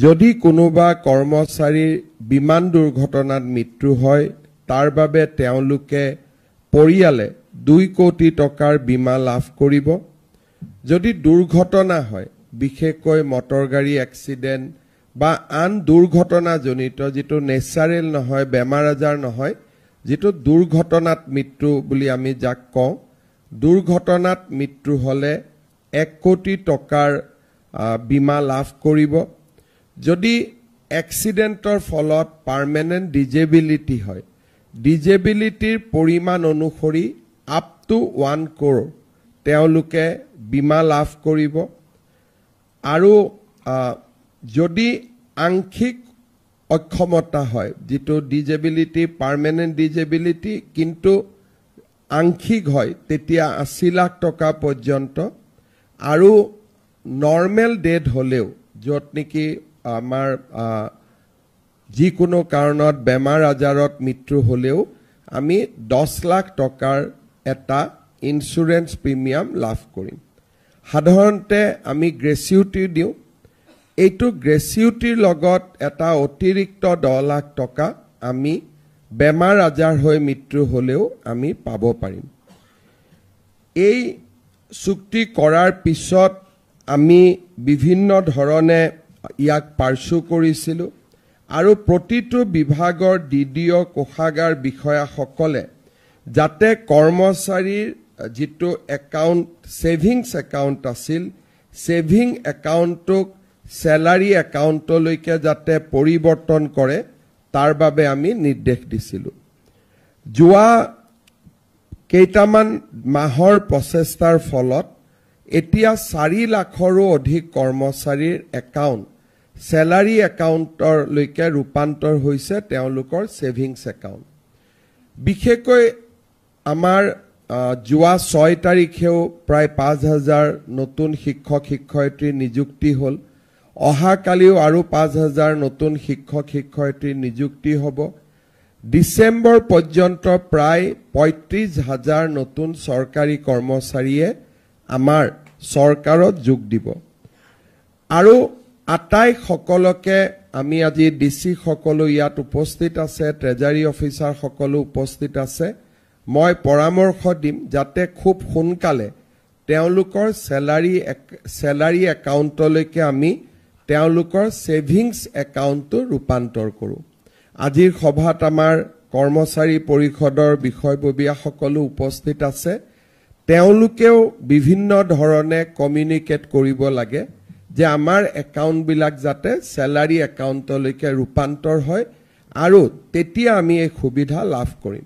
যদি কোনোবা কৰ্মচাৰীৰ বিমান দুৰ্ঘটনাত মৃত্যু হয় তাৰ বাবে তেওঁলোকে পৰিয়ালে 2 কোটি টকাৰ বীমা লাভ কৰিব। যদি দুৰ্ঘটনা হয় বিশেষকৈ মটৰ গাড়ী এক্সিডেন্ট বা আন দুৰ্ঘটনাজনিত যেটো নেচাৰেল নহয় বেমাৰ আজাৰ নহয় যেটো দুৰ্ঘটনাত মৃত্যু বুলি আমি যাক কওঁ দুৰ্ঘটনাত মৃত্যু হলে 1 কোটি টকাৰ বীমা লাভ কৰিব। যদি এক্সিডেন্টৰ ফলত পাৰ্মানেন্ট ডিজেবিলিটি হয় ডিজেবিলিটিৰ পৰিমাণ অনুসৰি আপ টু 1 crore তেওঁলোকে বীমা লাভ কৰিব। আৰু যদি আংশিক অক্ষমতা হয় যেটো ডিজেবিলিটি পাৰ্মানেন্ট ডিজেবিলিটি কিন্তু আংশিক হয় তেতিয়া 80 লাখ টকা পৰ্যন্ত। আৰু নৰ্মেল ডেথ হলেও যত নেকি আমাৰ যিকোনো কাৰণত বেমাৰ আজাৰত মৃত্যু হলেও আমি 10 লাখ টকাৰ এটা ইন্সুৰেন্স প্ৰিমিয়াম লাভ কৰিম। সাধাৰণতে আমি গ্ৰেচুইটি দিও এইটো গ্ৰেচুইটিৰ লগত এটা অতিৰিক্ত 10 লাখ টকা আমি বেমাৰ আজাৰ হৈ মৃত্যু হলেও আমি পাব পাৰিম। এই চুক্তি কৰাৰ পিছত আমি বিভিন্ন ধৰণে ইয়াক পাৰ্সু কৰিছিলো আৰু প্ৰতিটো বিভাগৰ ডিডিও কোষাগাৰ বিষয়াসকলে যাতে কৰ্মচাৰীৰ যেটো একাউণ্ট সেভিংস একাউণ্ট আছিল সেভিং একাউণ্টক স্যালাৰি একাউণ্টলৈকে যাতে পৰিৱৰ্তন কৰে তাৰ বাবে আমি নিৰ্দেশ দিছিলো। যোৱা কেইটামান মাহৰ প্ৰচেষ্টাৰ ফলত এতিয়া 4 লাখৰো অধিক কৰ্মচাৰীৰ একাউণ্ট স্যালাৰি একাউণ্টৰ লৈকে ৰূপান্তৰ হৈছে তেওঁলোকৰ সেভিংস একাউণ্ট। বিশেষকৈ আমাৰ যোৱা 6 তাৰিখেও প্ৰায় 5000 নতুন শিক্ষক শিক্ষয়িত্ৰী নিযুক্তি হল। অহা কালিও আৰু 5000 নতুন শিক্ষক শিক্ষয়িত্ৰী নিযুক্তি হ'ব। ডিসেম্বৰ পৰ্যন্ত প্ৰায় 35000 নতুন চৰকাৰী কৰ্মচাৰীয়ে আমাৰ চৰকাৰত যোগ দিব। আৰু আটাই সকলকে আমি আজি ডিসি সকলো ইয়াত উপস্থিত আছে ট্ৰেজাৰী অফিচাৰ সকলো উপস্থিত আছে মই পৰামৰ্শ দিম যাতে খুব সোনকালে তেওঁলোকৰ স্যালাৰি একাউণ্টলৈকে আমি তেওঁলোকৰ সেভিংস একাউণ্টটো ৰূপান্তৰ কৰো। আজিৰ সভাত আমাৰ কৰ্মচাৰী পৰিষদৰ বিষয়ববীয়া সকলো উপস্থিত আছে। তেওঁলোকেও বিভিন্ন ধৰণে কমিউনিকেট কৰিব লাগে যে আমাৰ একাউণ্ট বিলাক যাতে স্যালাৰি একাউণ্টলৈকে ৰূপান্তৰ হয় আৰু তেতিয়া আমি এই সুবিধা লাভ কৰিম।